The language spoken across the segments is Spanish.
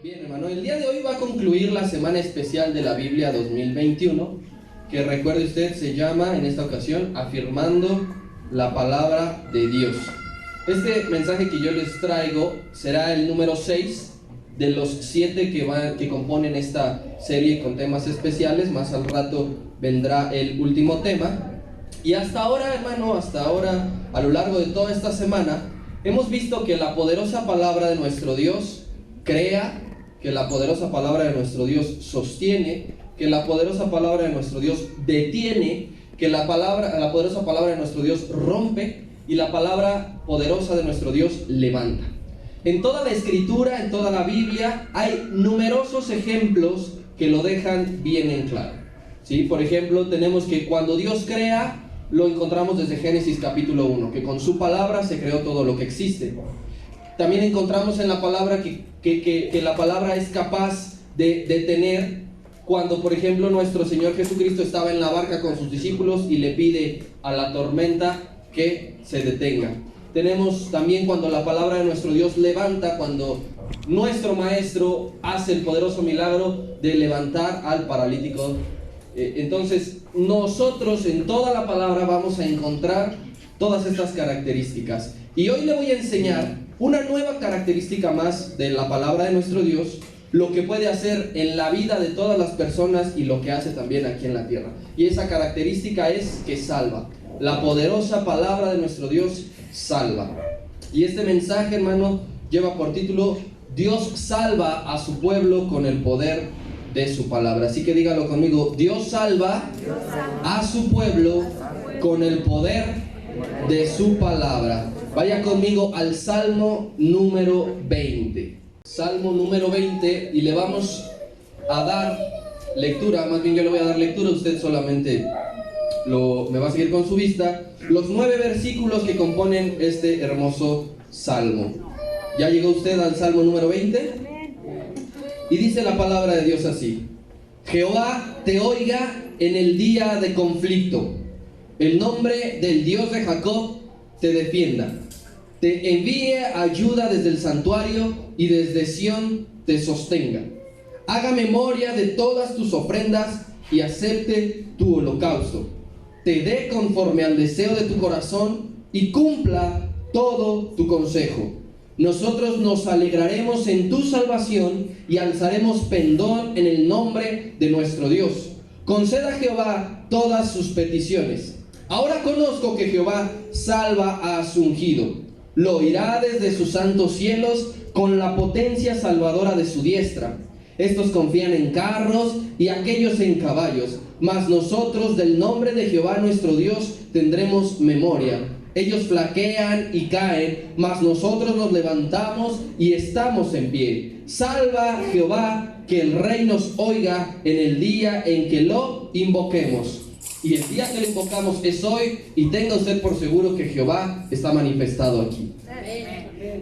Bien, hermano, el día de hoy va a concluir la semana especial de la Biblia 2021, que recuerde usted se llama en esta ocasión Afirmando la Palabra de Dios. Este mensaje que yo les traigo será el número 6 de los 7 que componen esta serie con temas especiales. Más al rato vendrá el último tema. Y hasta ahora, hermano, a lo largo de toda esta semana, hemos visto que la poderosa palabra de nuestro Dios crea, que la poderosa palabra de nuestro Dios sostiene, que la poderosa palabra de nuestro Dios detiene, que la poderosa palabra de nuestro Dios rompe y la palabra poderosa de nuestro Dios levanta. En toda la Escritura, en toda la Biblia, hay numerosos ejemplos que lo dejan bien en claro. ¿Sí? Por ejemplo, tenemos que cuando Dios crea, lo encontramos desde Génesis capítulo 1, que con su palabra se creó todo lo que existe. También encontramos en la palabra que la palabra es capaz de detener cuando, por ejemplo, nuestro Señor Jesucristo estaba en la barca con sus discípulos y le pide a la tormenta que se detenga. Tenemos también cuando la palabra de nuestro Dios levanta, cuando nuestro Maestro hace el poderoso milagro de levantar al paralítico. Entonces, nosotros en toda la palabra vamos a encontrar todas estas características. Y hoy le voy a enseñar una nueva característica más de la palabra de nuestro Dios, lo que puede hacer en la vida de todas las personas y lo que hace también aquí en la tierra. Y esa característica es que salva. La poderosa palabra de nuestro Dios salva. Y este mensaje, hermano, lleva por título: Dios salva a su pueblo con el poder de su palabra. Así que dígalo conmigo: Dios salva a su pueblo con el poder de su palabra. Vaya conmigo al Salmo número 20. Salmo número 20, y le vamos a dar lectura. Más bien yo le voy a dar lectura, usted solamente me va a seguir con su vista. Los 9 versículos que componen este hermoso salmo. ¿Ya llegó usted al Salmo número 20? Y dice la palabra de Dios así: Jehová te oiga en el día de conflicto, el nombre del Dios de Jacob te defienda, te envíe ayuda desde el santuario y desde Sión te sostenga, haga memoria de todas tus ofrendas y acepte tu holocausto, te dé conforme al deseo de tu corazón y cumpla todo tu consejo. Nosotros nos alegraremos en tu salvación y alzaremos pendón en el nombre de nuestro Dios. Conceda a Jehová todas sus peticiones. Ahora conozco que Jehová salva a su ungido. Lo oirá desde sus santos cielos con la potencia salvadora de su diestra. Estos confían en carros y aquellos en caballos, mas nosotros del nombre de Jehová nuestro Dios tendremos memoria. Ellos flaquean y caen, mas nosotros nos levantamos y estamos en pie. Salva Jehová, que el rey nos oiga en el día en que lo invoquemos. Y el día que lo invocamos es hoy, y tenga usted por seguro que Jehová está manifestado aquí.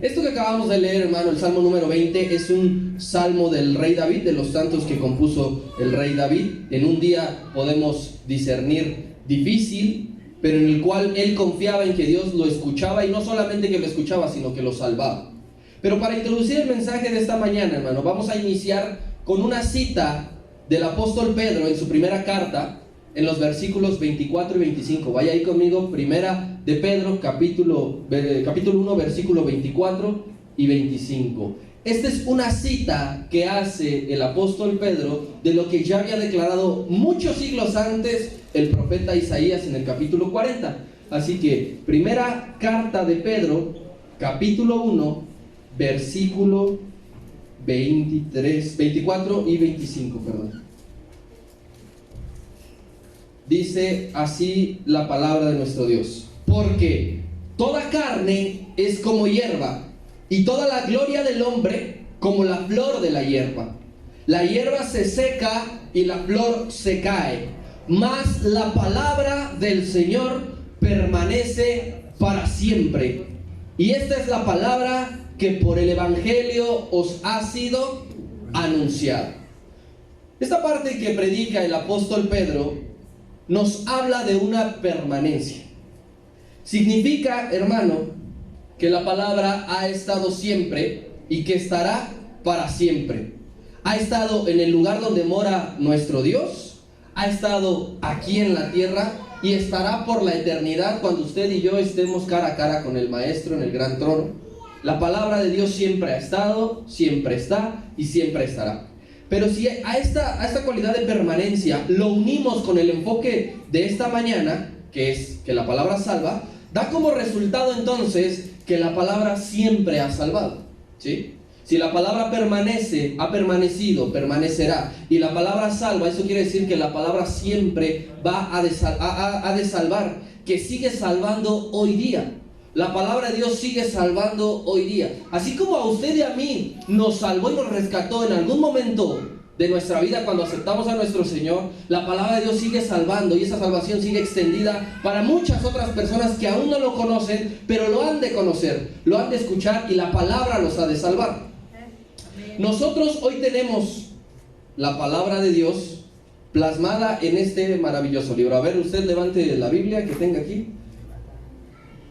Esto que acabamos de leer, hermano, el Salmo número 20, es un salmo del rey David, de los tantos que compuso el rey David. En un día podemos discernir difícil, pero en el cual él confiaba en que Dios lo escuchaba, y no solamente que lo escuchaba, sino que lo salvaba. Pero para introducir el mensaje de esta mañana, hermano, vamos a iniciar con una cita del apóstol Pedro en su primera carta, en los versículos 24 y 25. Vaya ahí conmigo, primera de Pedro, capítulo 1, versículo 24 y 25. Esta es una cita que hace el apóstol Pedro de lo que ya había declarado muchos siglos antes el profeta Isaías en el capítulo 40. Así que, primera carta de Pedro, capítulo 1, versículo 24 y 25, perdón. Dice así la palabra de nuestro Dios: porque toda carne es como hierba, y toda la gloria del hombre como la flor de la hierba. La hierba se seca y la flor se cae, mas la palabra del Señor permanece para siempre. Y esta es la palabra que por el Evangelio os ha sido anunciada. Esta parte que predica el apóstol Pedro nos habla de una permanencia. Significa, hermano, que la palabra ha estado siempre y que estará para siempre. Ha estado en el lugar donde mora nuestro Dios, ha estado aquí en la tierra y estará por la eternidad cuando usted y yo estemos cara a cara con el Maestro en el gran trono. La palabra de Dios siempre ha estado, siempre está y siempre estará. Pero si a esta cualidad de permanencia lo unimos con el enfoque de esta mañana, que es que la palabra salva, da como resultado entonces que la palabra siempre ha salvado, ¿sí? Si la palabra permanece, ha permanecido, permanecerá, y la palabra salva, eso quiere decir que la palabra siempre va a de salvar, que sigue salvando hoy día. La palabra de Dios sigue salvando hoy día. Así como a usted y a mí nos salvó y nos rescató en algún momento de nuestra vida cuando aceptamos a nuestro Señor, la palabra de Dios sigue salvando y esa salvación sigue extendida para muchas otras personas que aún no lo conocen, pero lo han de conocer, lo han de escuchar y la palabra los ha de salvar. Nosotros hoy tenemos la palabra de Dios plasmada en este maravilloso libro. A ver, usted levante la Biblia que tenga aquí.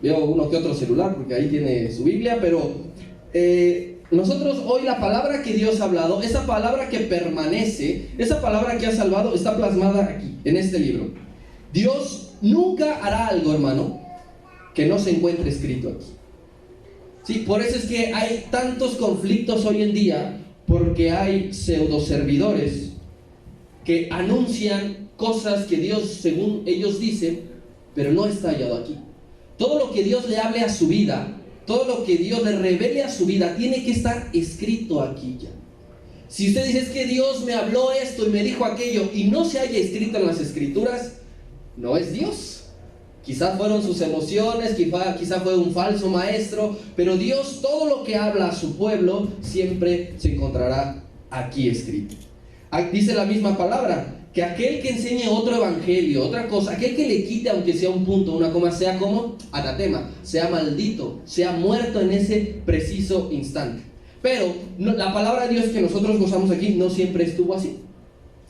Veo uno que otro celular porque ahí tiene su Biblia, pero nosotros hoy la palabra que Dios ha hablado, esa palabra que permanece, esa palabra que ha salvado, está plasmada aquí, en este libro. Dios nunca hará algo, hermano, que no se encuentre escrito aquí. Sí, por eso es que hay tantos conflictos hoy en día, porque hay pseudoservidores que anuncian cosas que Dios, según ellos dicen, pero no está hallado aquí. Todo lo que Dios le hable a su vida, todo lo que Dios le revele a su vida, tiene que estar escrito aquí ya. Si usted dice, es que Dios me habló esto y me dijo aquello, y no se haya escrito en las Escrituras, no es Dios. Quizás fueron sus emociones, quizá fue un falso maestro, pero Dios, todo lo que habla a su pueblo, siempre se encontrará aquí escrito. Dice la misma palabra, que aquel que enseñe otro evangelio, otra cosa, aquel que le quite aunque sea un punto, una coma, sea como anatema, sea maldito, sea muerto en ese preciso instante. Pero la palabra de Dios que nosotros gozamos aquí no siempre estuvo así.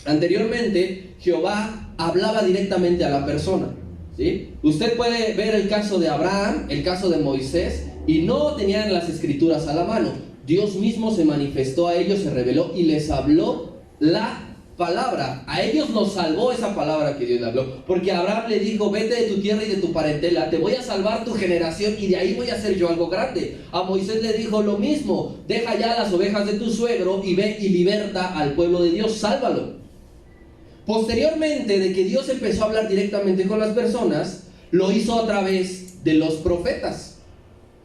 Anteriormente, Jehová hablaba directamente a la persona, ¿sí? Usted puede ver el caso de Abraham, el caso de Moisés, y no tenían las escrituras a la mano. Dios mismo se manifestó a ellos, se reveló y les habló la palabra. A ellos los salvó esa palabra que Dios le habló, porque Abraham le dijo, vete de tu tierra y de tu parentela, te voy a salvar tu generación y de ahí voy a hacer yo algo grande. A Moisés le dijo lo mismo, deja ya las ovejas de tu suegro y ve y liberta al pueblo de Dios, sálvalo. Posteriormente de que Dios empezó a hablar directamente con las personas, lo hizo a través de los profetas.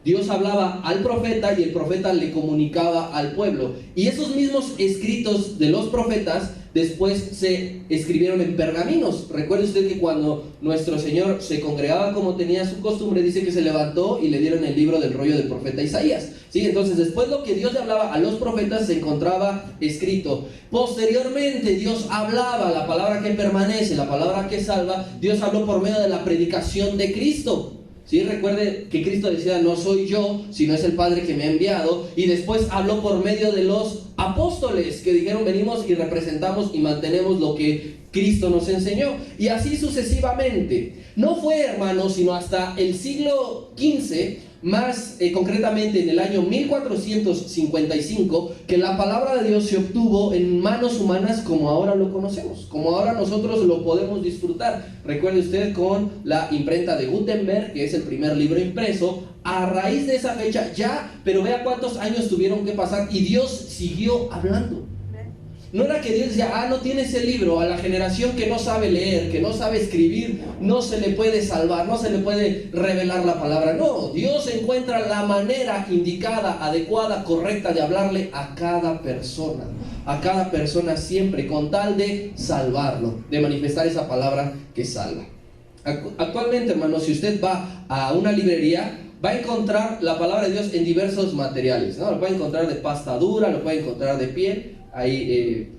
Dios hablaba al profeta y el profeta le comunicaba al pueblo. Y esos mismos escritos de los profetas después se escribieron en pergaminos. Recuerde usted que cuando nuestro Señor se congregaba como tenía su costumbre, dice que se levantó y le dieron el libro del rollo del profeta Isaías. ¿Sí? Entonces después lo que Dios le hablaba a los profetas se encontraba escrito. Posteriormente Dios hablaba, la palabra que permanece, la palabra que salva, Dios habló por medio de la predicación de Cristo. ¿Sí? Recuerde que Cristo decía, no soy yo, sino es el Padre que me ha enviado. Y después habló por medio de los apóstoles que dijeron, venimos y representamos y mantenemos lo que Cristo nos enseñó. Y así sucesivamente. No fue, hermanos, sino hasta el siglo XV, más concretamente en el año 1455, que la palabra de Dios se obtuvo en manos humanas como ahora lo conocemos, como ahora nosotros lo podemos disfrutar. Recuerde usted con la imprenta de Gutenberg, que es el primer libro impreso, a raíz de esa fecha ya, pero vea cuántos años tuvieron que pasar y Dios siguió hablando. No era que Dios decía, no tienes el libro, a la generación que no sabe leer, que no sabe escribir, no se le puede salvar, no se le puede revelar la palabra. No, Dios encuentra la manera indicada, adecuada, correcta de hablarle a cada persona siempre, con tal de salvarlo, de manifestar esa palabra que salva. Actualmente, hermanos, si usted va a una librería, va a encontrar la palabra de Dios en diversos materiales, ¿no? Lo puede encontrar de pasta dura, lo puede encontrar de piel. Hay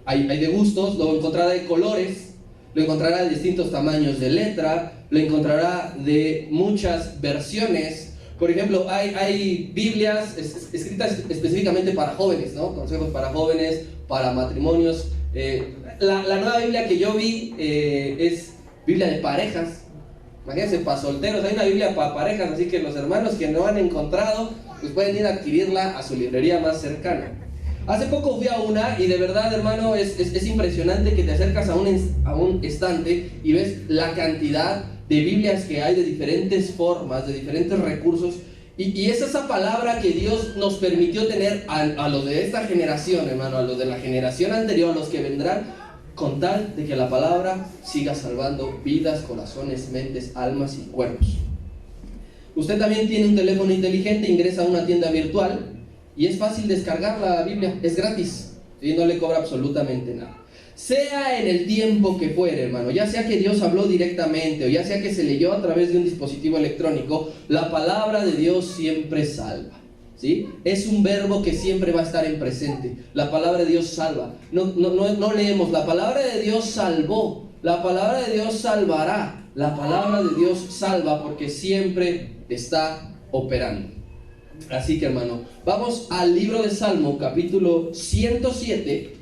de gustos, lo encontrará de colores, lo encontrará de distintos tamaños de letra, lo encontrará de muchas versiones. Por ejemplo, hay Biblias escritas específicamente para jóvenes, ¿no? Consejos para jóvenes, para matrimonios. La nueva Biblia que yo vi es Biblia de parejas. Imagínense, para solteros, hay una Biblia para parejas, así que los hermanos que no han encontrado, pues pueden ir a adquirirla a su librería más cercana. Hace poco fui a una y de verdad, hermano, es impresionante que te acercas a un estante y ves la cantidad de Biblias que hay de diferentes formas, de diferentes recursos. Y es esa palabra que Dios nos permitió tener a los de esta generación, hermano, a los de la generación anterior, a los que vendrán, con tal de que la palabra siga salvando vidas, corazones, mentes, almas y cuerpos. Usted también tiene un teléfono inteligente, ingresa a una tienda virtual y es fácil descargar la Biblia, es gratis, ¿sí? No le cobra absolutamente nada. Sea en el tiempo que fuere, hermano, ya sea que Dios habló directamente o ya sea que se leyó a través de un dispositivo electrónico, la palabra de Dios siempre salva, ¿sí? Es un verbo que siempre va a estar en presente. La palabra de Dios salva. No leemos, la palabra de Dios salvó, la palabra de Dios salvará, la palabra de Dios salva porque siempre está operando. Así que, hermano, vamos al libro de Salmo, capítulo 107.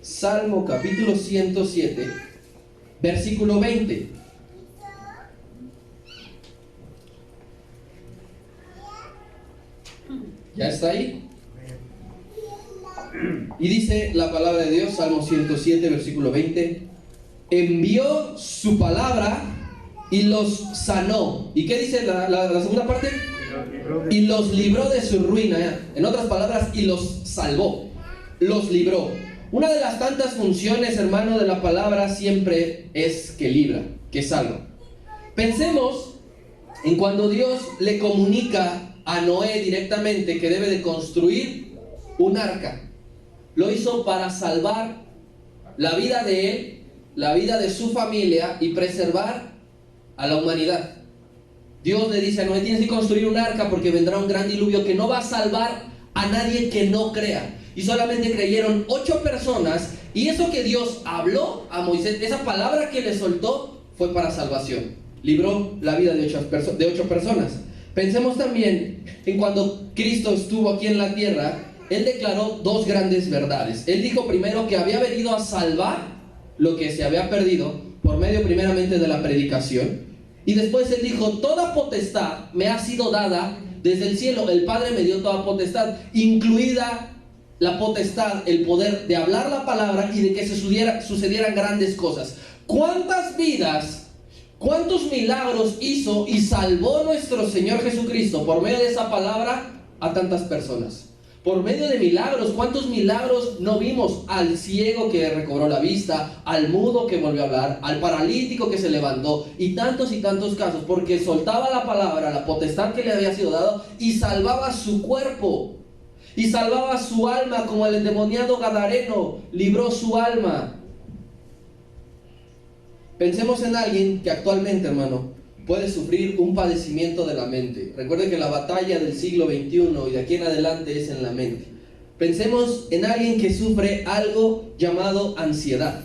Salmo, capítulo 107, versículo 20. ¿Ya está ahí? Y dice la palabra de Dios, Salmo 107, versículo 20. Envió su palabra y los sanó. ¿Y qué dice la segunda parte? Y los libró de su ruina. En otras palabras, y los salvó. Los libró. Una de las tantas funciones, hermano, de la palabra siempre es que libra, que salva. Pensemos en cuando Dios le comunica a Noé directamente que debe de construir un arca. Lo hizo para salvar la vida de él, la vida de su familia y preservar a la humanidad. Dios le dice a Noé, tienes que construir un arca porque vendrá un gran diluvio que no va a salvar a nadie que no crea. Y solamente creyeron 8 personas, y eso que Dios habló a Moisés, esa palabra que le soltó, fue para salvación. Libró la vida de 8 personas. Pensemos también en cuando Cristo estuvo aquí en la tierra, Él declaró 2 grandes verdades. Él dijo primero que había venido a salvar lo que se había perdido, por medio primeramente de la predicación. Y después Él dijo, toda potestad me ha sido dada desde el cielo. El Padre me dio toda potestad, incluida la potestad, el poder de hablar la palabra y de que se sucedieran grandes cosas. ¿Cuántas vidas, cuántos milagros hizo y salvó nuestro Señor Jesucristo por medio de esa palabra a tantas personas? Por medio de milagros, ¿cuántos milagros no vimos? Al ciego que recobró la vista, al mudo que volvió a hablar, al paralítico que se levantó, y tantos casos, porque soltaba la palabra, la potestad que le había sido dado, y salvaba su cuerpo, y salvaba su alma, como el endemoniado gadareno libró su alma. Pensemos en alguien que actualmente, hermano, puede sufrir un padecimiento de la mente. Recuerde que la batalla del siglo XXI y de aquí en adelante es en la mente. Pensemos en alguien que sufre algo llamado ansiedad.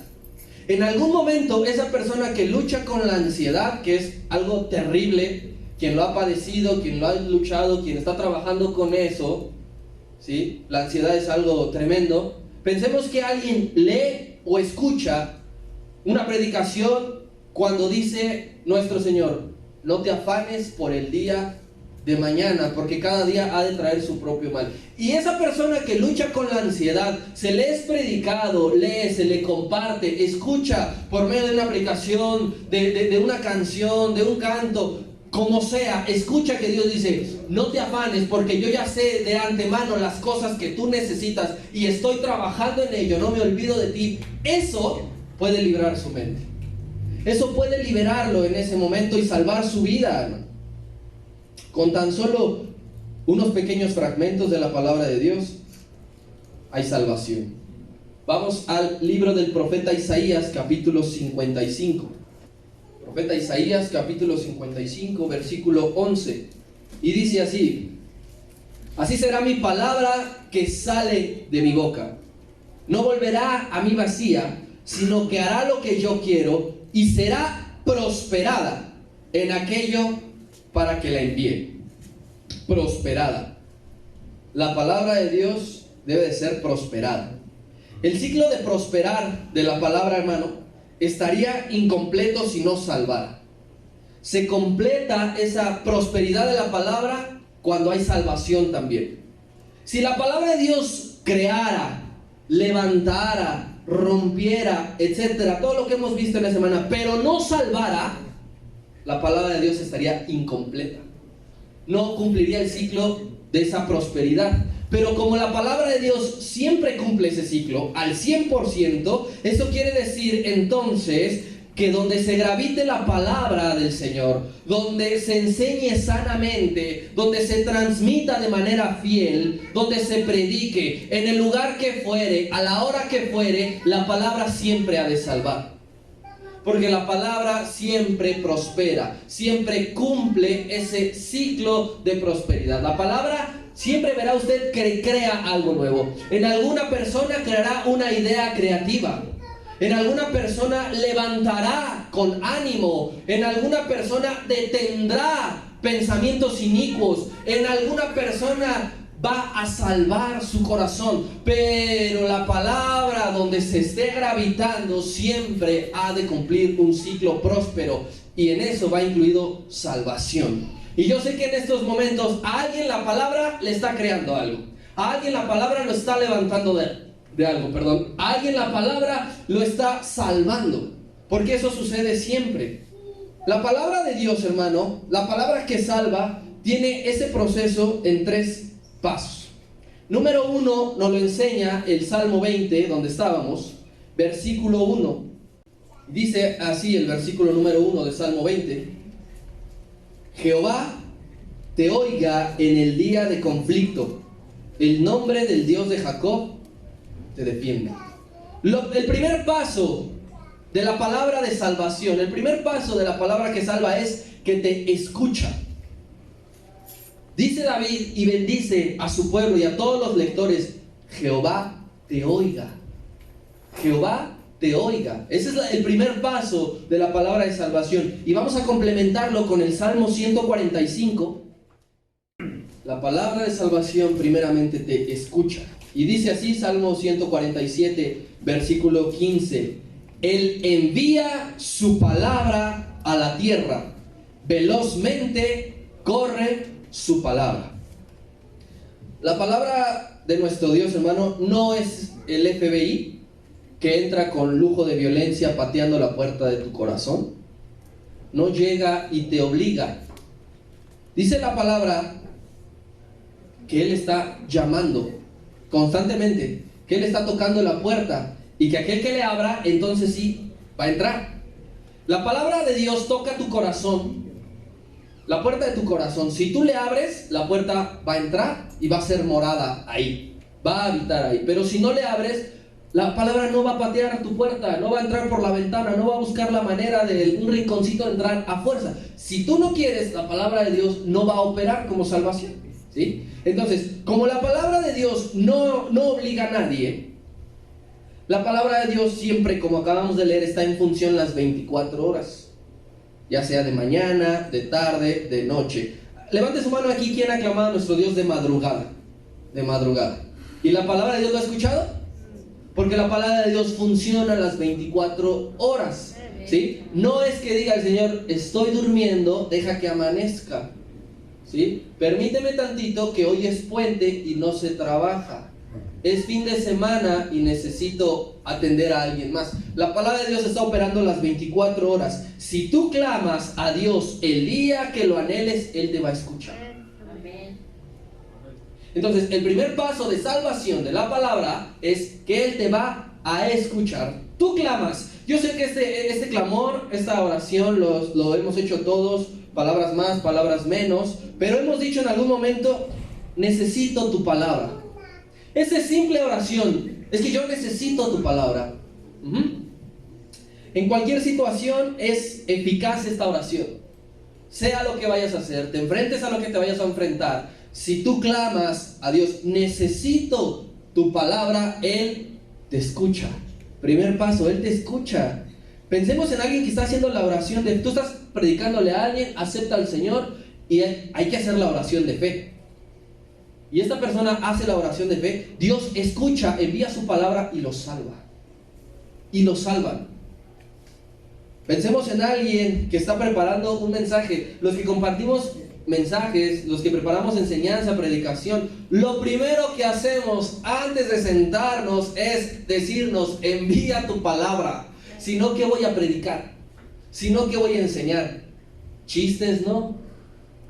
En algún momento esa persona que lucha con la ansiedad, que es algo terrible, quien lo ha padecido, quien lo ha luchado, quien está trabajando con eso, ¿sí? La ansiedad es algo tremendo. Pensemos que alguien lee o escucha una predicación cuando dice nuestro Señor, no te afanes por el día de mañana, porque cada día ha de traer su propio mal. Y esa persona que lucha con la ansiedad, se le es predicado, lee, se le comparte, escucha por medio de una predicación, de una canción, de un canto, como sea, escucha que Dios dice, no te afanes porque yo ya sé de antemano las cosas que tú necesitas y estoy trabajando en ello, no me olvido de ti. Eso puede librar su mente. Eso puede liberarlo en ese momento y salvar su vida, hermano. Con tan solo unos pequeños fragmentos de la palabra de Dios hay salvación. Vamos al libro del profeta Isaías, capítulo 55. Profeta Isaías, capítulo 55, versículo 11. Y dice así: así será mi palabra que sale de mi boca. No volverá a mí vacía, sino que hará lo que yo quiero y será prosperada en aquello para que la envíe. Prosperada. La palabra de Dios debe de ser prosperada. El ciclo de prosperar de la palabra, hermano, estaría incompleto si no salvara. Se completa esa prosperidad de la palabra cuando hay salvación también. Si la palabra de Dios creara, levantara, rompiera, etcétera, todo lo que hemos visto en la semana, pero no salvara, la palabra de Dios estaría incompleta. No cumpliría el ciclo de esa prosperidad. Pero como la palabra de Dios siempre cumple ese ciclo al 100%, eso quiere decir entonces que donde se gravite la palabra del Señor, donde se enseñe sanamente, donde se transmita de manera fiel, donde se predique, en el lugar que fuere, a la hora que fuere, la palabra siempre ha de salvar. Porque la palabra siempre prospera, siempre cumple ese ciclo de prosperidad. La palabra siempre verá usted que crea algo nuevo. En alguna persona creará una idea creativa. En alguna persona levantará con ánimo. En alguna persona detendrá pensamientos inicuos. En alguna persona va a salvar su corazón. Pero la palabra donde se esté gravitando siempre ha de cumplir un ciclo próspero. Y en eso va incluido salvación. Y yo sé que en estos momentos a alguien la palabra le está creando algo. A alguien la palabra lo está levantando de algo, perdón. A alguien la palabra lo está salvando. Porque eso sucede siempre. La palabra de Dios, hermano, la palabra que salva, tiene ese proceso en 3 pasos. Número 1 nos lo enseña el Salmo 20, donde estábamos, versículo 1. Dice así el versículo número 1 de Salmo 20. Jehová te oiga en el día de conflicto. El nombre del Dios de Jacob te defiende. El primer paso de la palabra de salvación, el primer paso de la palabra que salva es que te escucha. Dice David y bendice a su pueblo y a todos los lectores: Jehová te oiga. Jehová te oiga. Ese es el primer paso de la palabra de salvación. Y vamos a complementarlo con el Salmo 145. La palabra de salvación primeramente te escucha. Y dice así, Salmo 147, versículo 15. Él envía su palabra a la tierra. Velozmente corre su palabra. La palabra de nuestro Dios, hermano, no es el FBI que entra con lujo de violencia pateando la puerta de tu corazón. No llega y te obliga. Dice la palabra que Él está llamando constantemente, que Él está tocando la puerta y que aquel que le abra, entonces sí, va a entrar. La palabra de Dios toca tu corazón, la puerta de tu corazón. Si tú le abres, la puerta va a entrar y va a ser morada ahí, va a habitar ahí. Pero si no le abres, la palabra no va a patear a tu puerta, no va a entrar por la ventana, no va a buscar la manera de un rinconcito de entrar a fuerza. Si tú no quieres, la palabra de Dios no va a operar como salvación, ¿sí? Entonces, como la palabra de Dios no obliga a nadie, la palabra de Dios siempre, como acabamos de leer, está en función las 24 horas, ya sea de mañana, de tarde, de noche. Levante su mano aquí quien ha clamado a nuestro Dios de madrugada. De madrugada. ¿Y la palabra de Dios lo ha escuchado? Porque la palabra de Dios funciona las 24 horas, ¿sí? No es que diga el Señor, estoy durmiendo, deja que amanezca, ¿sí? Permíteme tantito que hoy es puente y no se trabaja. Es fin de semana y necesito atender a alguien más. La palabra de Dios está operando las 24 horas. Si tú clamas a Dios el día que lo anheles, Él te va a escuchar. Entonces, el primer paso de salvación de la palabra es que Él te va a escuchar. Tú clamas. Yo sé que este clamor, esta oración, lo hemos hecho todos, palabras más, palabras menos, pero hemos dicho en algún momento, necesito tu palabra. Esa simple oración es que yo necesito tu palabra. En cualquier situación es eficaz esta oración. Sea lo que vayas a hacer, te enfrentes a lo que te vayas a enfrentar. Si tú clamas a Dios, necesito tu palabra, Él te escucha. Primer paso, Él te escucha. Pensemos en alguien que está haciendo la oración de... Tú estás predicándole a alguien, acepta al Señor y hay que hacer la oración de fe. Y esta persona hace la oración de fe, Dios escucha, envía su palabra y lo salva. Y lo salvan. Pensemos en alguien que está preparando un mensaje. Los que compartimos mensajes, los que preparamos enseñanza, predicación, lo primero que hacemos antes de sentarnos es decirnos, envía tu palabra. Si no, ¿qué voy a predicar? Si no, ¿qué voy a enseñar? Chistes no,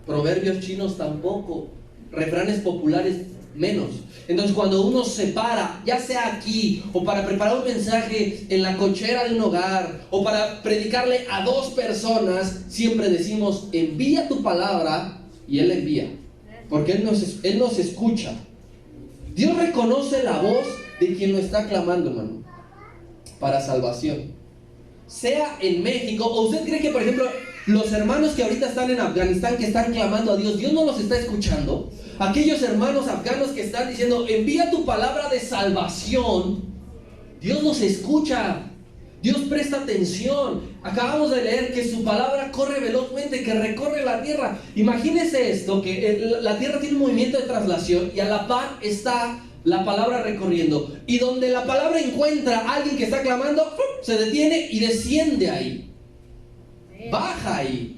proverbios chinos tampoco, refranes populares menos. Entonces cuando uno se para, ya sea aquí, o para preparar un mensaje en la cochera de un hogar, o para predicarle a 2 personas, siempre decimos, envía tu palabra, y Él envía, porque Él nos escucha. Dios reconoce la voz de quien lo está clamando, hermano, para salvación. Sea en México, o usted cree que, por ejemplo, los hermanos que ahorita están en Afganistán, que están clamando a Dios, ¿Dios no los está escuchando? Aquellos hermanos afganos que están diciendo, envía tu palabra de salvación, Dios nos escucha, Dios presta atención. Acabamos de leer que su palabra corre velozmente, que recorre la tierra. Imagínese esto, que la tierra tiene un movimiento de traslación y a la par está la palabra recorriendo. Y donde la palabra encuentra a alguien que está clamando, se detiene y desciende ahí. Baja ahí.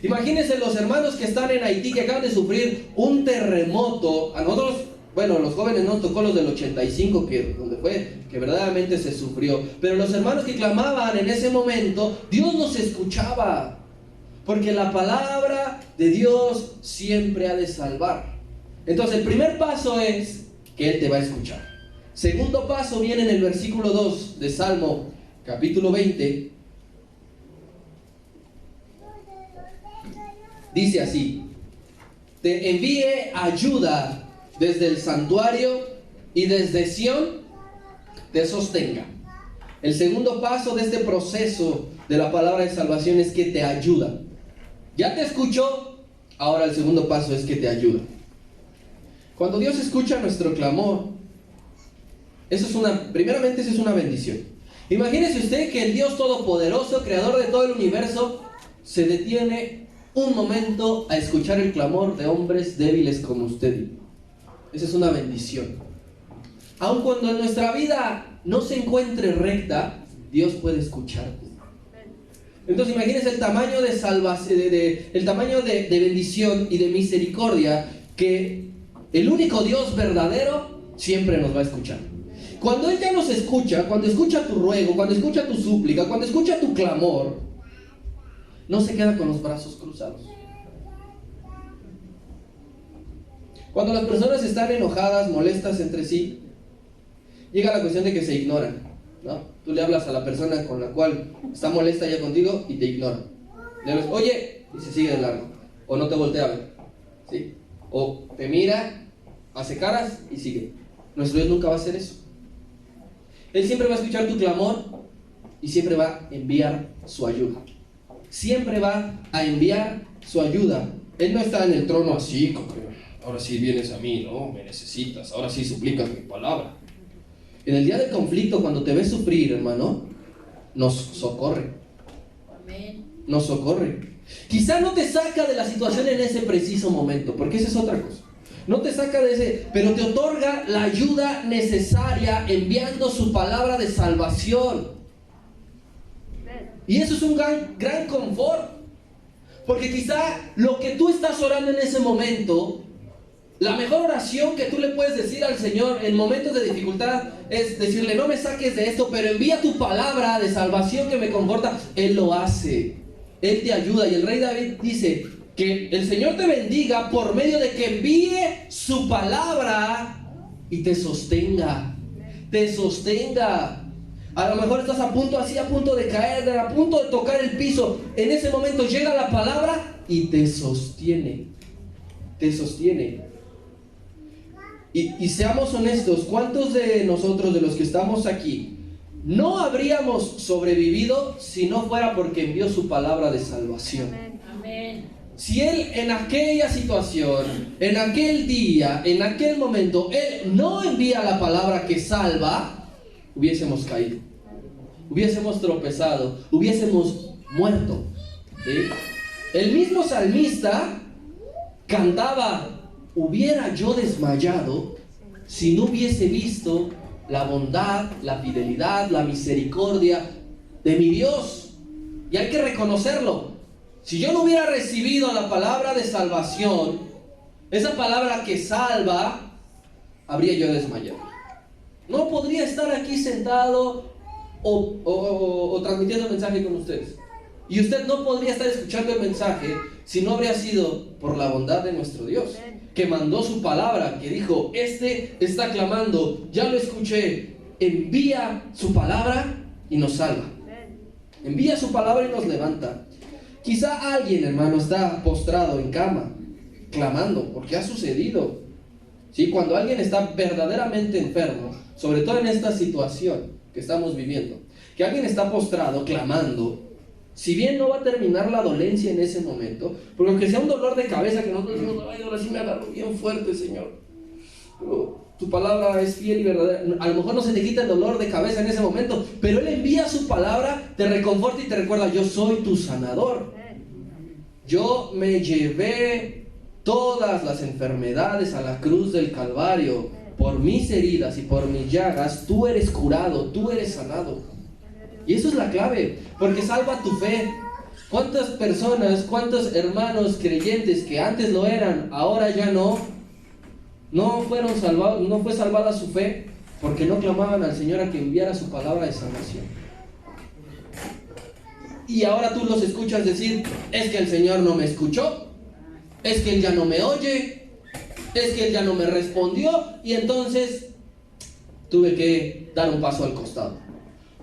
Imagínense los hermanos que están en Haití, que acaban de sufrir un terremoto. A nosotros, bueno, los jóvenes nos tocó los del 85, donde fue que verdaderamente se sufrió. Pero los hermanos que clamaban en ese momento, Dios nos escuchaba. Porque la palabra de Dios siempre ha de salvar. Entonces el primer paso es que Él te va a escuchar. Segundo paso viene en el versículo 2 de Salmo capítulo 20. Dice así: te envíe ayuda desde el santuario y desde Sión te sostenga. El segundo paso de este proceso de la palabra de salvación es que te ayuda. Ya te escuchó, ahora el segundo paso es que te ayuda. Cuando Dios escucha nuestro clamor, primeramente eso es una bendición. Imagínese usted que el Dios Todopoderoso, creador de todo el universo, se detiene un momento a escuchar el clamor de hombres débiles como usted. Esa es una bendición. Aun cuando en nuestra vida no se encuentre recta, Dios puede escucharte. Entonces imagínense el tamaño de salvación, el tamaño de bendición y de misericordia, que el único Dios verdadero siempre nos va a escuchar. Cuando Él ya nos escucha, cuando escucha tu ruego, cuando escucha tu súplica, cuando escucha tu clamor, no se queda con los brazos cruzados. Cuando las personas están enojadas, molestas entre sí, llega la cuestión de que se ignoran, ¿no? Tú le hablas a la persona con la cual está molesta ya contigo y te ignora. Le hablas, oye, y se sigue de largo. O no te voltea a ver, ¿sí? O te mira, hace caras y sigue. Nuestro Dios nunca va a hacer eso. Él siempre va a escuchar tu clamor y siempre va a enviar su ayuda. Siempre va a enviar su ayuda. Él no está en el trono así, como que ahora sí vienes a mí, ¿no? Me necesitas, ahora sí suplicas mi palabra. En el día del conflicto, cuando te ves sufrir, hermano, nos socorre. Nos socorre. Quizá no te saca de la situación en ese preciso momento, porque esa es otra cosa. No te saca de ese, pero te otorga la ayuda necesaria enviando su palabra de salvación. Y eso es un gran confort. Porque quizá lo que tú estás orando en ese momento, la mejor oración que tú le puedes decir al Señor en momentos de dificultad es decirle, no me saques de esto, pero envía tu palabra de salvación que me conforta. Él lo hace. Él te ayuda. Y el rey David dice que el Señor te bendiga por medio de que envíe su palabra y te sostenga. Te sostenga. A lo mejor estás a punto de caer, a punto de tocar el piso. En ese momento llega la palabra y te sostiene. Te sostiene. Y seamos honestos, ¿cuántos de nosotros, de los que estamos aquí, no habríamos sobrevivido si no fuera porque envió su palabra de salvación? Amén. Si Él en aquella situación, en aquel día, en aquel momento, Él no envía la palabra que salva, hubiésemos caído, hubiésemos tropezado, hubiésemos muerto, ¿sí? El mismo salmista cantaba, hubiera yo desmayado si no hubiese visto la bondad, la fidelidad, la misericordia de mi Dios. Y hay que reconocerlo. Si yo no hubiera recibido la palabra de salvación, esa palabra que salva, habría yo desmayado. No podría estar aquí sentado o transmitiendo el mensaje con ustedes. Y usted no podría estar escuchando el mensaje si no habría sido por la bondad de nuestro Dios, que mandó su palabra, que dijo: este está clamando, ya lo escuché, envía su palabra y nos salva. Envía su palabra y nos levanta. Quizá alguien, hermano, está postrado en cama, clamando, porque ha sucedido. ¿Sí? Cuando alguien está verdaderamente enfermo, sobre todo en esta situación que estamos viviendo, que alguien está postrado, clamando, si bien no va a terminar la dolencia en ese momento, porque aunque sea un dolor de cabeza que nosotros decimos: ay, ahora sí me agarró bien fuerte, Señor, pero tu palabra es fiel y verdadera, a lo mejor no se te quita el dolor de cabeza en ese momento, pero Él envía su palabra, te reconforta y te recuerda: yo soy tu sanador. Yo me llevé todas las enfermedades a la cruz del Calvario. Por mis heridas y por mis llagas, tú eres curado, tú eres sanado. Y eso es la clave, porque salva tu fe. ¿Cuántas personas, cuántos hermanos creyentes que antes lo eran, ahora ya no fueron salvados, no fue salvada su fe, porque no clamaban al Señor a que enviara su palabra de salvación? Y ahora tú los escuchas decir: es que el Señor no me escuchó, es que Él ya no me oye, es que Él ya no me respondió, y entonces tuve que dar un paso al costado.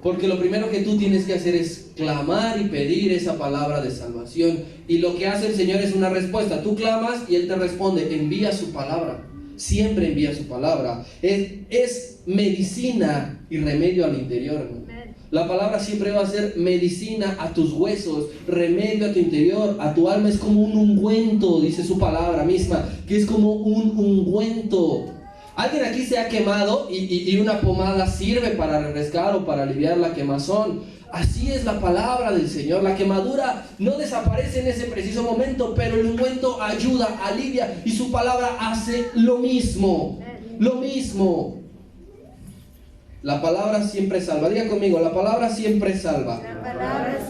Porque lo primero que tú tienes que hacer es clamar y pedir esa palabra de salvación. Y lo que hace el Señor es una respuesta. Tú clamas y Él te responde, envía su palabra. Siempre envía su palabra. Es medicina y remedio al interior, hermano. La palabra siempre va a ser medicina a tus huesos, remedio a tu interior, a tu alma. Es como un ungüento, dice su palabra misma, que es como un ungüento. ¿Alguien aquí se ha quemado y una pomada sirve para refrescar o para aliviar la quemazón? Así es la palabra del Señor. La quemadura no desaparece en ese preciso momento, pero el ungüento ayuda, alivia, y su palabra hace lo mismo. Lo mismo. La palabra siempre salva. Diga conmigo: la palabra siempre salva.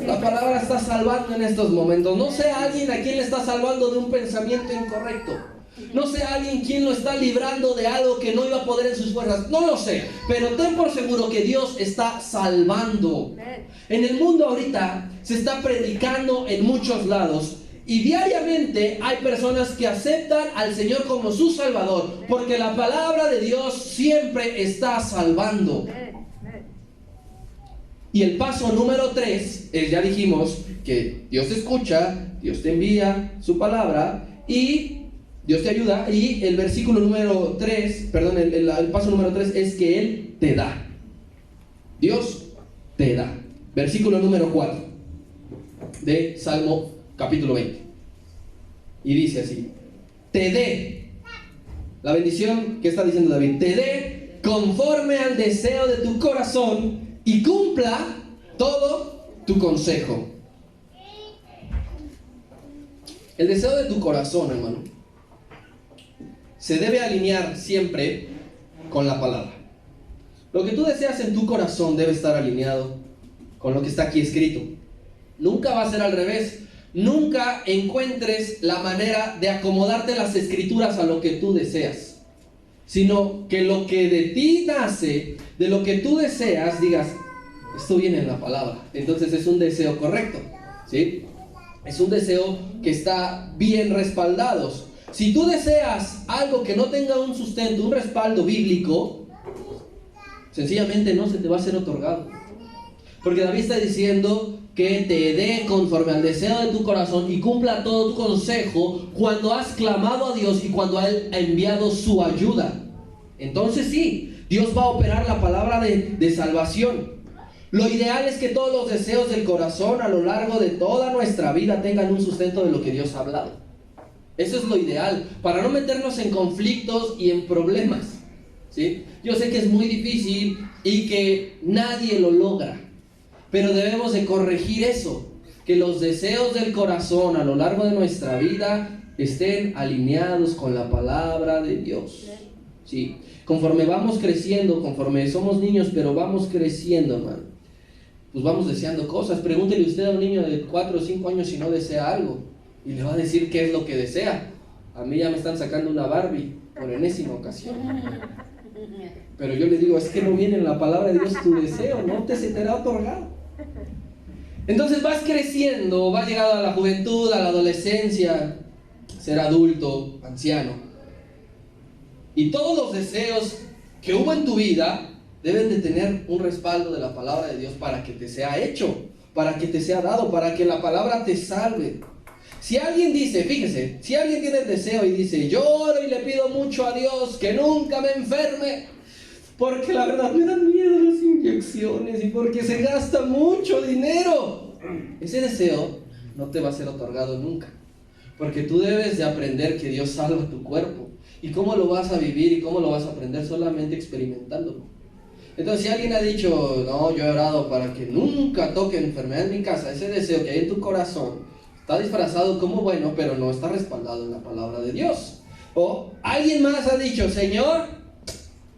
La palabra está salvando en estos momentos. No sé a alguien a quien le está salvando de un pensamiento incorrecto. No sé a alguien quien lo está librando de algo que no iba a poder en sus fuerzas. No lo sé, pero ten por seguro que Dios está salvando. En el mundo ahorita se está predicando en muchos lados, y diariamente hay personas que aceptan al Señor como su Salvador, porque la palabra de Dios siempre está salvando. Y el paso número 3 es, ya dijimos, que Dios te escucha, Dios te envía su palabra y Dios te ayuda. Y el versículo número 3, perdón, el paso número 3 es que Él te da. Dios te da. Versículo número 4 de Salmo capítulo 20. Y dice así: te dé. La bendición que está diciendo David: te dé conforme al deseo de tu corazón y cumpla todo tu consejo. El deseo de tu corazón, hermano, se debe alinear siempre con la palabra. Lo que tú deseas en tu corazón debe estar alineado con lo que está aquí escrito. Nunca va a ser al revés. Nunca encuentres la manera de acomodarte las escrituras a lo que tú deseas, sino que lo que de ti nace, de lo que tú deseas, digas: esto viene en la palabra. Entonces es un deseo correcto, ¿sí? Es un deseo que está bien respaldado. Si tú deseas algo que no tenga un sustento, un respaldo bíblico, sencillamente no se te va a ser otorgado. Porque David está diciendo que te dé conforme al deseo de tu corazón y cumpla todo tu consejo cuando has clamado a Dios y cuando Él ha enviado su ayuda. Entonces sí, Dios va a operar la palabra de salvación. Lo ideal es que todos los deseos del corazón a lo largo de toda nuestra vida tengan un sustento de lo que Dios ha hablado. Eso es lo ideal, para no meternos en conflictos y en problemas, ¿sí? Yo sé que es muy difícil y que nadie lo logra, pero debemos de corregir eso, que los deseos del corazón a lo largo de nuestra vida estén alineados con la palabra de Dios, ¿sí? Conforme vamos creciendo, conforme somos niños, pero vamos creciendo, hermano, pues vamos deseando cosas. Pregúntele usted a un niño de 4 o 5 años si no desea algo, y le va a decir qué es lo que desea. A mí ya me están sacando una Barbie por enésima ocasión. Pero yo le digo, es que no viene en la palabra de Dios tu deseo, no te se te será otorgado. Entonces vas creciendo, vas llegando a la juventud, a la adolescencia, ser adulto, anciano. Y todos los deseos que hubo en tu vida deben de tener un respaldo de la palabra de Dios para que te sea hecho, para que te sea dado, para que la palabra te salve. Si alguien dice, fíjese, si alguien tiene el deseo y dice, yo oro y le pido mucho a Dios que nunca me enferme, porque la verdad me dan miedo las inyecciones y porque se gasta mucho dinero, ese deseo no te va a ser otorgado nunca, porque tú debes de aprender que Dios salva tu cuerpo. ¿Y cómo lo vas a vivir y cómo lo vas a aprender? Solamente experimentándolo. Entonces, si alguien ha dicho, no, yo he orado para que nunca toque enfermedad en mi casa, ese deseo que hay en tu corazón está disfrazado como bueno, pero no está respaldado en la palabra de Dios. O alguien más ha dicho, Señor,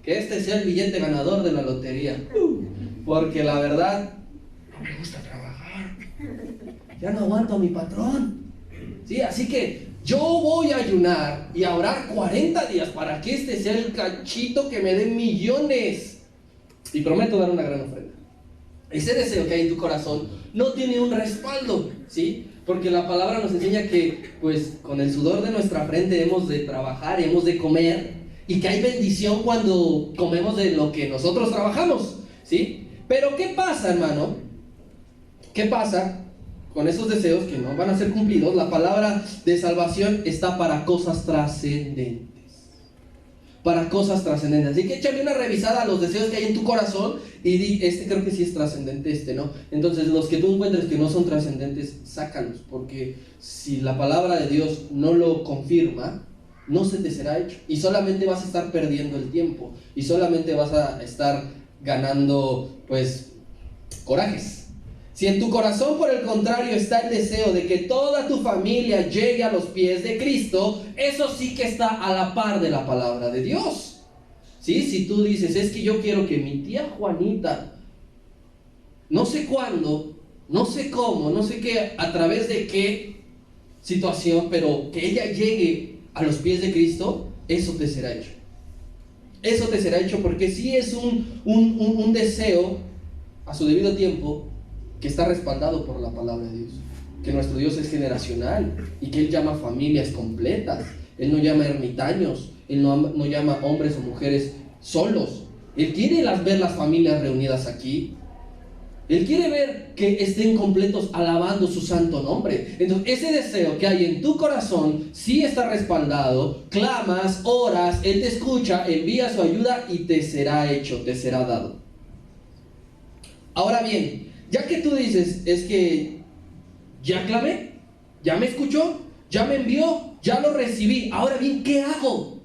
que este sea el billete ganador de la lotería, porque la verdad no me gusta trabajar, ya no aguanto a mi patrón, ¿sí? Así que yo voy a ayunar y a orar 40 días para que este sea el cachito que me dé millones, y prometo dar una gran ofrenda. Ese deseo que hay en tu corazón no tiene un respaldo, ¿sí? Porque la palabra nos enseña que, pues, con el sudor de nuestra frente hemos de trabajar y hemos de comer, y que hay bendición cuando comemos de lo que nosotros trabajamos, ¿sí? Pero ¿qué pasa, hermano? ¿Qué pasa con esos deseos que no van a ser cumplidos? La palabra de salvación está para cosas trascendentes. Para cosas trascendentes. Así que échale una revisada a los deseos que hay en tu corazón y di, creo que sí es trascendente, ¿no? Entonces, los que tú encuentres que no son trascendentes, sácalos, porque si la palabra de Dios no lo confirma, no se te será hecho, y solamente vas a estar perdiendo el tiempo, y solamente vas a estar ganando, pues, corajes. Si en tu corazón, por el contrario, está el deseo de que toda tu familia llegue a los pies de Cristo, eso sí que está a la par de la palabra de Dios, ¿sí? Si tú dices, es que yo quiero que mi tía Juanita, no sé cuándo, no sé cómo, no sé qué, a través de qué situación, pero que ella llegue a los pies de Cristo, eso te será hecho. Eso te será hecho, porque sí es un deseo a su debido tiempo que está respaldado por la palabra de Dios, que nuestro Dios es generacional y que Él llama familias completas. Él no llama ermitaños, Él no llama hombres o mujeres solos. Él quiere ver las familias reunidas aquí. Él quiere ver que estén completos alabando su santo nombre. Entonces, ese deseo que hay en tu corazón sí está respaldado. Clamas, oras, Él te escucha, envía su ayuda y te será hecho, te será dado. Ahora bien, ya que tú dices, es que ya clamé, ya me escuchó, ya me envió, ya lo recibí. Ahora bien, ¿qué hago?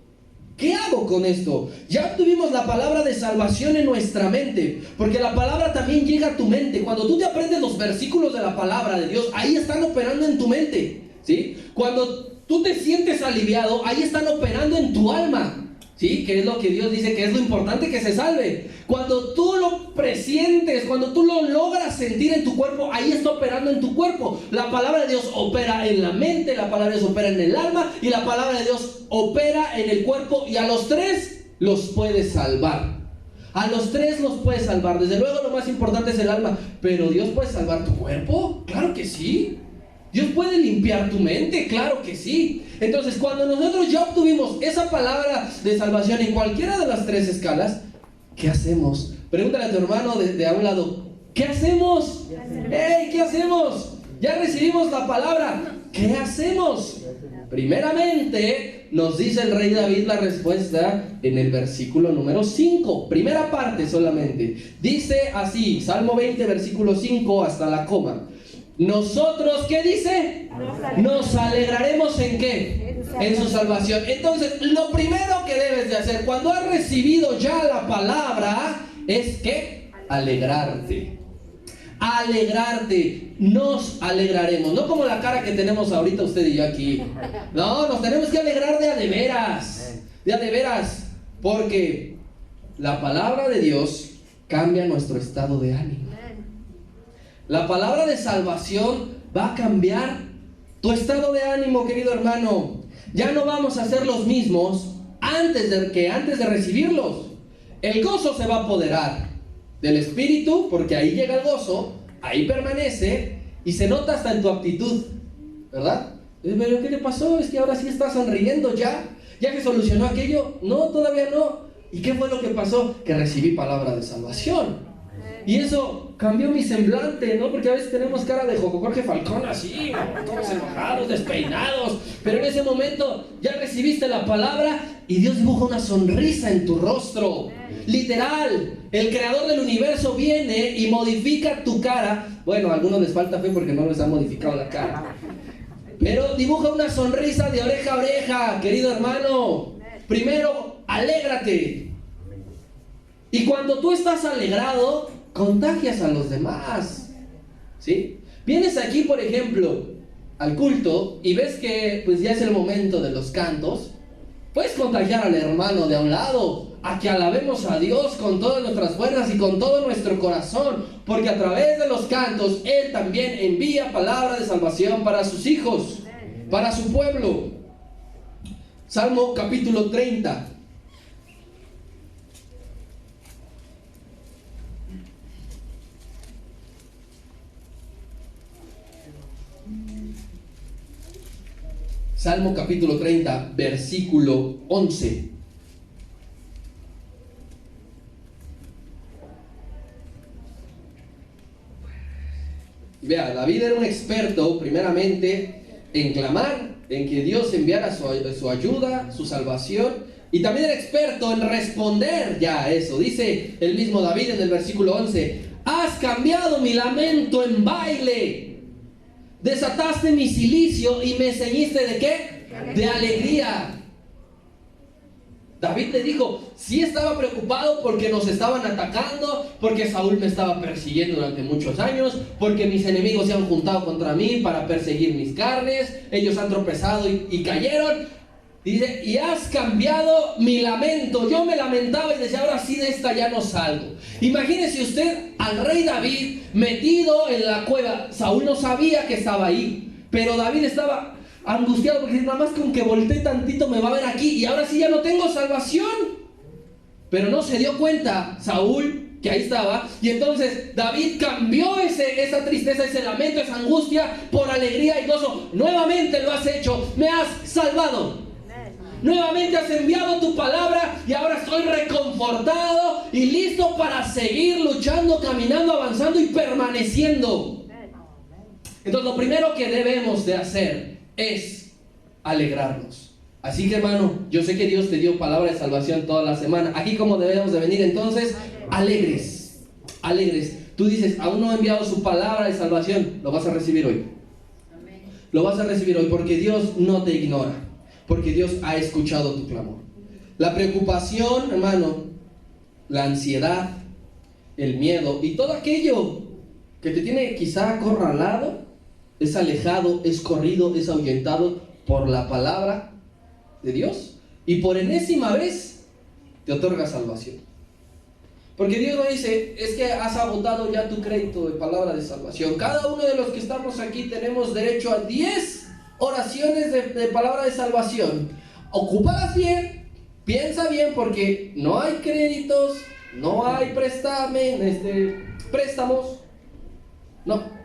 ¿Qué hago con esto? Ya obtuvimos la palabra de salvación en nuestra mente, porque la palabra también llega a tu mente. Cuando tú te aprendes los versículos de la palabra de Dios, ahí están operando en tu mente, ¿sí? Cuando tú te sientes aliviado, ahí están operando en tu alma, ¿sí? Que es lo que Dios dice que es lo importante, que se salve. Cuando tú lo presientes, cuando tú lo logras sentir en tu cuerpo, ahí está operando en tu cuerpo. La palabra de Dios opera en la mente, la palabra de Dios opera en el alma, y la palabra de Dios opera en el cuerpo, y a los tres los puede salvar. A los tres los puede salvar. Desde luego lo más importante es el alma, pero ¿Dios puede salvar tu cuerpo? Claro que sí. ¿Dios puede limpiar tu mente? Claro que sí. Entonces, cuando nosotros ya obtuvimos esa palabra de salvación en cualquiera de las tres escalas, ¿qué hacemos? Pregúntale a tu hermano de a un lado, ¿qué hacemos? ¡Hey! ¿Qué hacemos? Ya recibimos la palabra, ¿qué hacemos? Primeramente, nos dice el rey David la respuesta en el versículo número 5, primera parte solamente. Dice así, Salmo 20, versículo 5 hasta la coma. Nosotros, ¿qué dice? Nos alegraremos ¿en qué? En su salvación. Entonces, lo primero que debes de hacer cuando has recibido ya la palabra es que alegrarte. Alegrarte. Nos alegraremos. No como la cara que tenemos ahorita usted y yo aquí. No, nos tenemos que alegrar de a de veras. De a de veras. Porque la palabra de Dios cambia nuestro estado de ánimo. La palabra de salvación va a cambiar tu estado de ánimo, querido hermano. Ya no vamos a ser los mismos antes de recibirlos. El gozo se va a apoderar del espíritu, porque ahí llega el gozo, ahí permanece y se nota hasta en tu actitud, ¿verdad? ¿Pero qué le pasó? Es que ahora sí está sonriendo ya que solucionó aquello. No, todavía no. ¿Y qué fue lo que pasó? Que recibí palabra de salvación. Y eso cambió mi semblante, ¿no? Porque a veces tenemos cara de Jorge Falcón así, ¿no? Todos enojados, despeinados. Pero en ese momento ya recibiste la palabra y Dios dibuja una sonrisa en tu rostro. Literal, el creador del universo viene y modifica tu cara. Bueno, a algunos les falta fe porque no les ha modificado la cara. Pero dibuja una sonrisa de oreja a oreja, querido hermano. Primero, alégrate. Y cuando tú estás alegrado, contagias a los demás, ¿sí? Vienes aquí, por ejemplo, al culto y ves que pues ya es el momento de los cantos. Puedes contagiar al hermano de a un lado a que alabemos a Dios con todas nuestras fuerzas y con todo nuestro corazón, porque a través de los cantos Él también envía palabra de salvación para sus hijos, para su pueblo. Salmo capítulo 30. Salmo capítulo 30, versículo 11. Vea, David era un experto primeramente en clamar, en que Dios enviara su ayuda, su salvación, y también era experto en responder ya a eso. Dice el mismo David en el versículo 11: has cambiado mi lamento en baile, desataste mi cilicio y me ceñiste ¿de qué? De alegría. David le dijo, sí estaba preocupado porque nos estaban atacando, porque Saúl me estaba persiguiendo durante muchos años, porque mis enemigos se han juntado contra mí para perseguir mis carnes, ellos han tropezado y cayeron. Dice, y has cambiado mi lamento. Yo me lamentaba y decía, ahora sí de esta ya no salgo. Imagínese usted al rey David metido en la cueva. Saúl no sabía que estaba ahí, pero David estaba angustiado porque nada más con que volteé tantito me va a ver aquí y ahora sí ya no tengo salvación. Pero no se dio cuenta Saúl que ahí estaba, y entonces David cambió esa tristeza, ese lamento, esa angustia por alegría y gozo. Nuevamente lo has hecho, me has salvado. Nuevamente has enviado tu palabra y ahora estoy reconfortado y listo para seguir luchando, caminando, avanzando y permaneciendo. Entonces lo primero que debemos de hacer es alegrarnos. Así que hermano, yo sé que Dios te dio palabra de salvación toda la semana. Aquí como debemos de venir entonces, alegres, alegres. Tú dices, aún no ha enviado su palabra de salvación, lo vas a recibir hoy. Lo vas a recibir hoy porque Dios no te ignora, porque Dios ha escuchado tu clamor. La preocupación, hermano, la ansiedad, el miedo y todo aquello que te tiene quizá acorralado, es alejado, es corrido, es ahuyentado por la palabra de Dios, y por enésima vez te otorga salvación. Porque Dios no dice, es que has agotado ya tu crédito de palabra de salvación. Cada uno de los que estamos aquí tenemos derecho a 10 oraciones de palabra de salvación. Ocúpalas bien, piensa bien, porque no hay créditos, no hay préstamos, no.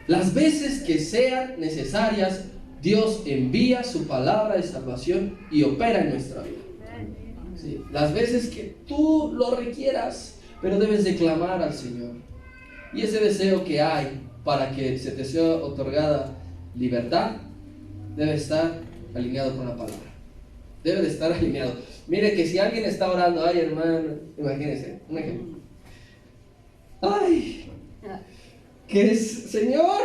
Las veces que sean necesarias, Dios envía su palabra de salvación y opera en nuestra vida. ¿Sí? Las veces que tú lo requieras, pero debes de clamar al Señor. Y ese deseo que hay para que se te sea otorgada libertad, debe estar alineado con la palabra. Debe de estar alineado. Mire que si alguien está orando, ay hermano, imagínense, un ejemplo. Ay, Señor,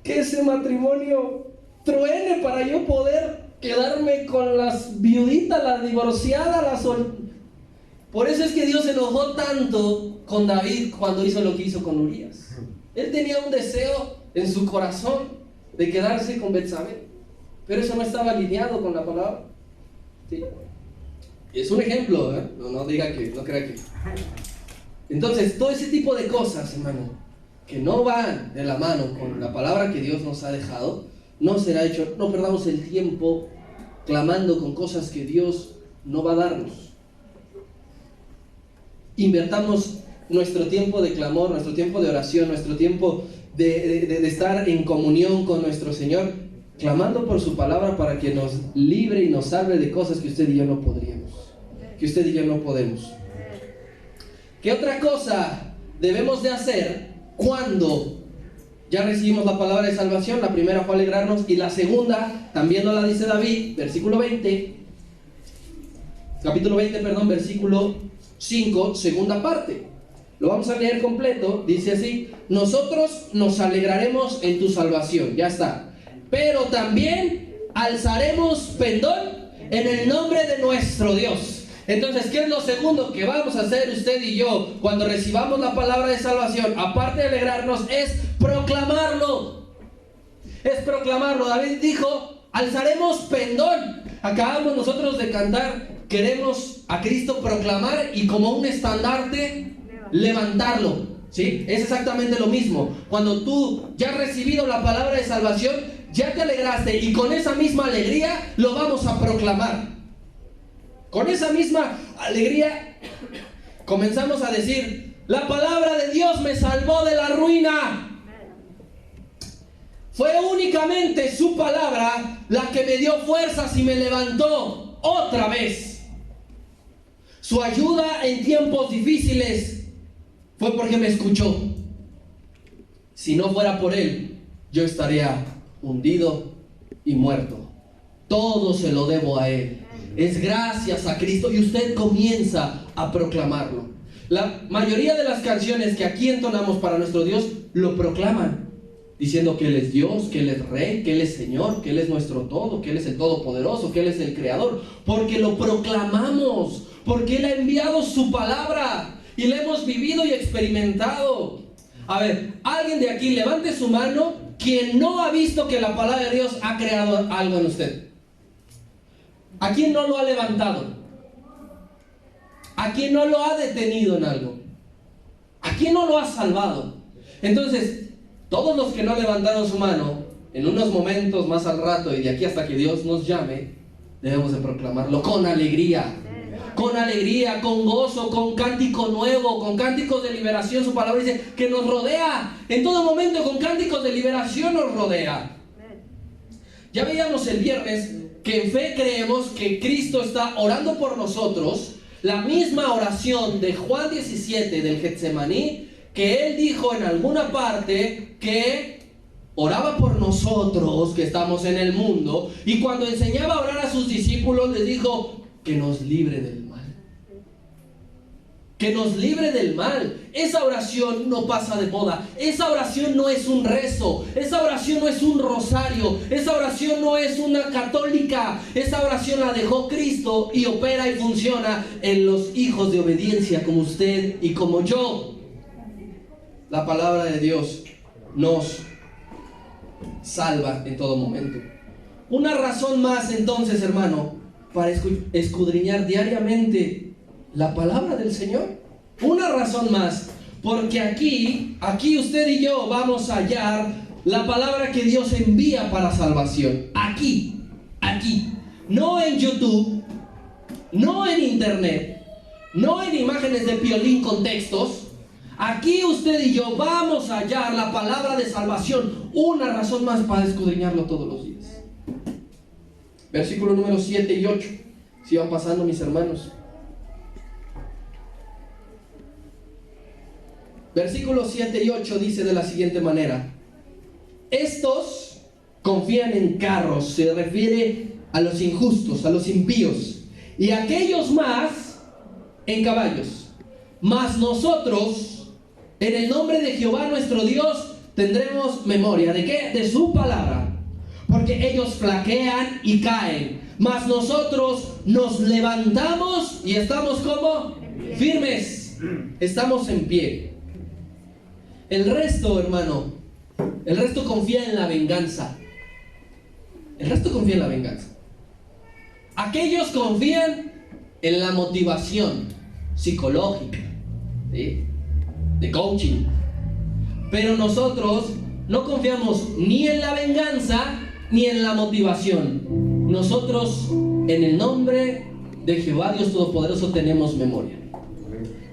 que ese matrimonio truene para yo poder quedarme con las viuditas, la divorciada, Por eso es que Dios se enojó tanto con David cuando hizo lo que hizo con Urías. Él tenía un deseo en su corazón de quedarse con Betsabé, pero eso no estaba alineado con la palabra. ¿Sí? Es un ejemplo, ¿eh? No diga que, no crea que. Entonces, todo ese tipo de cosas, hermano, que no van de la mano con la palabra que Dios nos ha dejado, no será hecho. No perdamos el tiempo clamando con cosas que Dios no va a darnos. Invertamos nuestro tiempo de clamor, nuestro tiempo de oración, nuestro tiempo de estar en comunión con nuestro Señor, clamando por su palabra para que nos libre y nos salve de cosas que usted y yo no podríamos, que usted y yo no podemos. ¿Qué otra cosa debemos de hacer cuando ya recibimos la palabra de salvación? La primera fue alegrarnos, y la segunda también nos la dice David, capítulo 20, versículo 5, segunda parte. Lo vamos a leer completo. Dice así: nosotros nos alegraremos en tu salvación, ya está, pero también alzaremos pendón en el nombre de nuestro Dios. Entonces, ¿qué es lo segundo que vamos a hacer usted y yo cuando recibamos la palabra de salvación? Aparte de alegrarnos, es proclamarlo. Es proclamarlo. David dijo: alzaremos pendón. Acabamos nosotros de cantar: queremos a Cristo proclamar y como un estandarte levantarlo. ¿Sí? Es exactamente lo mismo. Cuando tú ya has recibido la palabra de salvación, ya te alegraste, y con esa misma alegría lo vamos a proclamar. Con esa misma alegría comenzamos a decir: la palabra de Dios me salvó de la ruina. Fue únicamente su palabra la que me dio fuerzas y me levantó otra vez. Su ayuda en tiempos difíciles fue porque me escuchó. Si no fuera por Él, yo estaría hundido y muerto. Todo se lo debo a Él. Es gracias a Cristo, y usted comienza a proclamarlo. La mayoría de las canciones que aquí entonamos para nuestro Dios lo proclaman, diciendo que Él es Dios, que Él es Rey, que Él es Señor, que Él es nuestro todo, que Él es el Todopoderoso, que Él es el Creador, porque lo proclamamos, porque Él ha enviado su palabra y la hemos vivido y experimentado. A ver, alguien de aquí levante su mano quien no ha visto que la palabra de Dios ha creado algo en usted. ¿A quién no lo ha levantado? ¿A quién no lo ha detenido en algo? ¿A quién no lo ha salvado? Entonces, todos los que no levantaron su mano, en unos momentos más al rato y de aquí hasta que Dios nos llame, debemos de proclamarlo con alegría, con gozo, con cántico nuevo, con cánticos de liberación. Su palabra dice que nos rodea en todo momento, con cánticos de liberación nos rodea. Ya veíamos el viernes que en fe creemos que Cristo está orando por nosotros, la misma oración de Juan 17 del Getsemaní, que Él dijo en alguna parte que oraba por nosotros que estamos en el mundo, y cuando enseñaba a orar a sus discípulos les dijo que nos libre del mal. Que nos libre del mal. Esa oración no pasa de moda. Esa oración no es un rezo. Esa oración no es un rosario. Esa oración no es una católica. Esa oración la dejó Cristo y opera y funciona en los hijos de obediencia como usted y como yo. La palabra de Dios nos salva en todo momento. Una razón más entonces, hermano, para escudriñar diariamente la palabra del Señor. Una razón más, porque aquí usted y yo vamos a hallar la palabra que Dios envía para salvación. Aquí, no en YouTube, no en internet, no en imágenes de Piolín con textos. Aquí usted y yo vamos a hallar la palabra de salvación. Una razón más para escudriñarlo todos los días. Versículo número 7 y 8. Si van pasando, mis hermanos. Versículos 7 y 8 dice de la siguiente manera: estos confían en carros, se refiere a los injustos, a los impíos, y aquellos más en caballos. Mas nosotros, en el nombre de Jehová nuestro Dios, tendremos memoria. ¿De qué? De su palabra. Porque ellos flaquean y caen, mas nosotros nos levantamos y estamos como firmes. Estamos en pie. El resto, hermano, el resto confía en la venganza. El resto confía en la venganza. Aquellos confían en la motivación psicológica, ¿sí?, de coaching. Pero nosotros no confiamos ni en la venganza ni en la motivación. Nosotros, en el nombre de Jehová Dios Todopoderoso, tenemos memoria.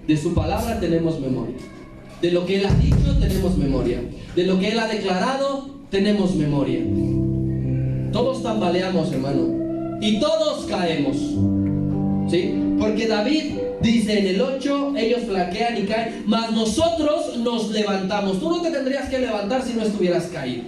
De su palabra tenemos memoria. De lo que Él ha dicho tenemos memoria. De lo que Él ha declarado tenemos memoria. Todos tambaleamos, hermano, y todos caemos, ¿sí? Porque David dice en el 8, ellos flaquean y caen, mas nosotros nos levantamos. Tú no te tendrías que levantar si no estuvieras caído.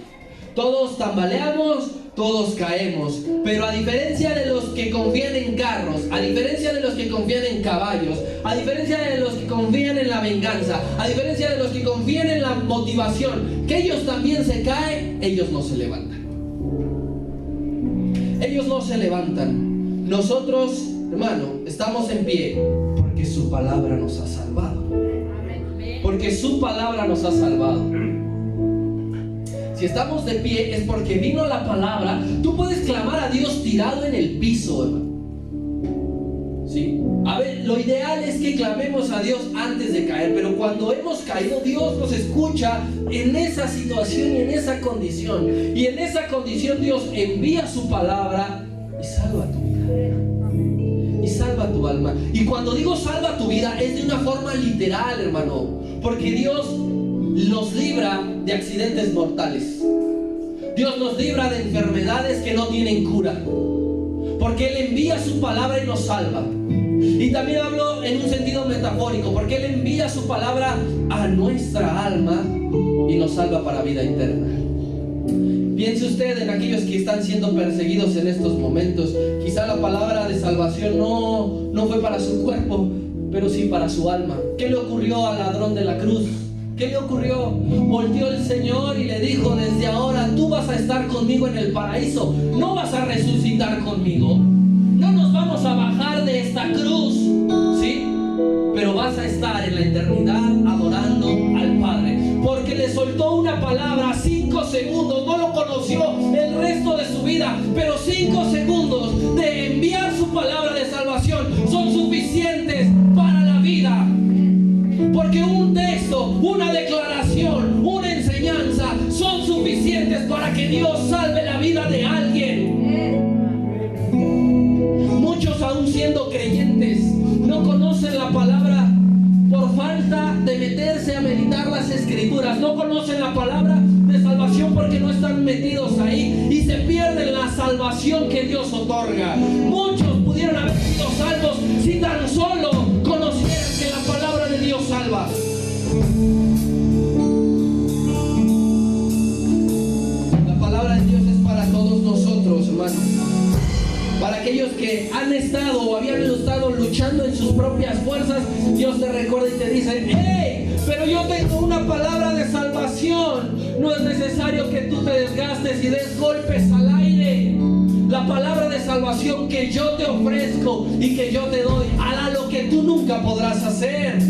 Todos tambaleamos, todos caemos, pero a diferencia de los que confían en carros, a diferencia de los que confían en caballos, a diferencia de los que confían en la venganza, a diferencia de los que confían en la motivación, que ellos también se caen, ellos no se levantan. Ellos no se levantan. Nosotros, hermano, estamos en pie porque su palabra nos ha salvado. Porque su palabra nos ha salvado. Si estamos de pie es porque vino la palabra. Tú puedes clamar a Dios tirado en el piso, hermano. ¿Sí? A ver, lo ideal es que clamemos a Dios antes de caer, pero cuando hemos caído, Dios nos escucha en esa situación y en esa condición. Y en esa condición Dios envía su palabra y salva tu vida. Y salva tu alma. Y cuando digo salva tu vida, es de una forma literal, hermano. Porque Dios nos libra de accidentes mortales. Dios nos libra de enfermedades que no tienen cura. Porque Él envía su palabra y nos salva. Y también hablo en un sentido metafórico, porque Él envía su palabra a nuestra alma y nos salva para vida eterna. Piense usted en aquellos que están siendo perseguidos en estos momentos. Quizá la palabra de salvación no fue para su cuerpo, pero sí para su alma. ¿Qué le ocurrió al ladrón de la cruz? ¿Qué le ocurrió? Volteó el Señor y le dijo: desde ahora tú vas a estar conmigo en el paraíso. No vas a resucitar conmigo. No nos vamos a bajar de esta cruz, ¿sí? Pero vas a estar en la eternidad adorando al Padre. Porque le soltó una palabra, 5 segundos. No lo conoció el resto de su vida, pero 5 segundos de enviar su palabra de salvación son suficientes para la vida. Porque un texto, una declaración, una enseñanza son suficientes para que Dios salve la vida de alguien. Muchos, aún siendo creyentes, no conocen la palabra por falta de meterse a meditar las escrituras. No conocen la palabra de salvación porque no están metidos ahí y se pierden la salvación que Dios otorga. Muchos pudieron haber sido salvos si tan solo conocieran que la palabra de Dios salva. La palabra de Dios es para todos nosotros, hermanos. Para aquellos que han estado o habían estado luchando en sus propias fuerzas, Dios te recuerda y te dice: ¡hey! Pero yo tengo una palabra de salvación. No es necesario que tú te desgastes y des golpes al aire. La palabra de salvación que yo te ofrezco y que yo te doy hará lo que tú nunca podrás hacer.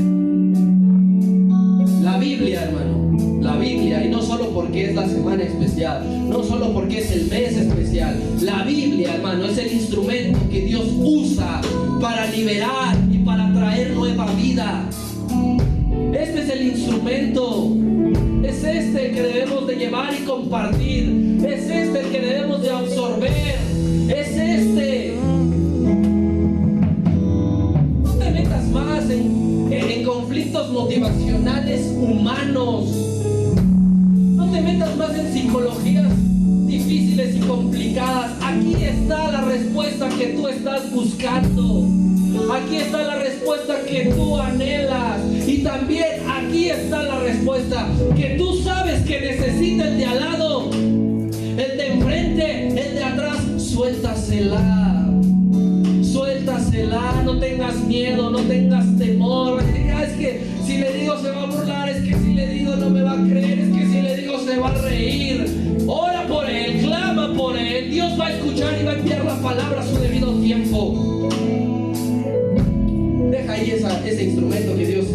La Biblia, hermano. La Biblia, y no solo porque es la semana especial, no solo porque es el mes especial. La Biblia, hermano, es el instrumento que Dios usa para liberar y para traer nueva vida. Este es el instrumento. Es este el que debemos de llevar y compartir. Es este el que debemos de absorber. Es este. No te metas más en conflictos motivacionales humanos. No te metas más en psicologías difíciles y complicadas. Aquí está la respuesta que tú estás buscando. Aquí está la respuesta que tú anhelas. Y también aquí está la respuesta que tú sabes que necesita el de al lado, el de enfrente, el de atrás. Suéltasela. Suéltasela, no tengas miedo, no tengas temor. Es que si le digo se va a burlar, es que si le digo no me va a creer, es que si le digo se va a reír. Ora por él, clama por él. Dios va a escuchar y va a enviar la palabra a su debido tiempo. Deja ahí ese instrumento que Dios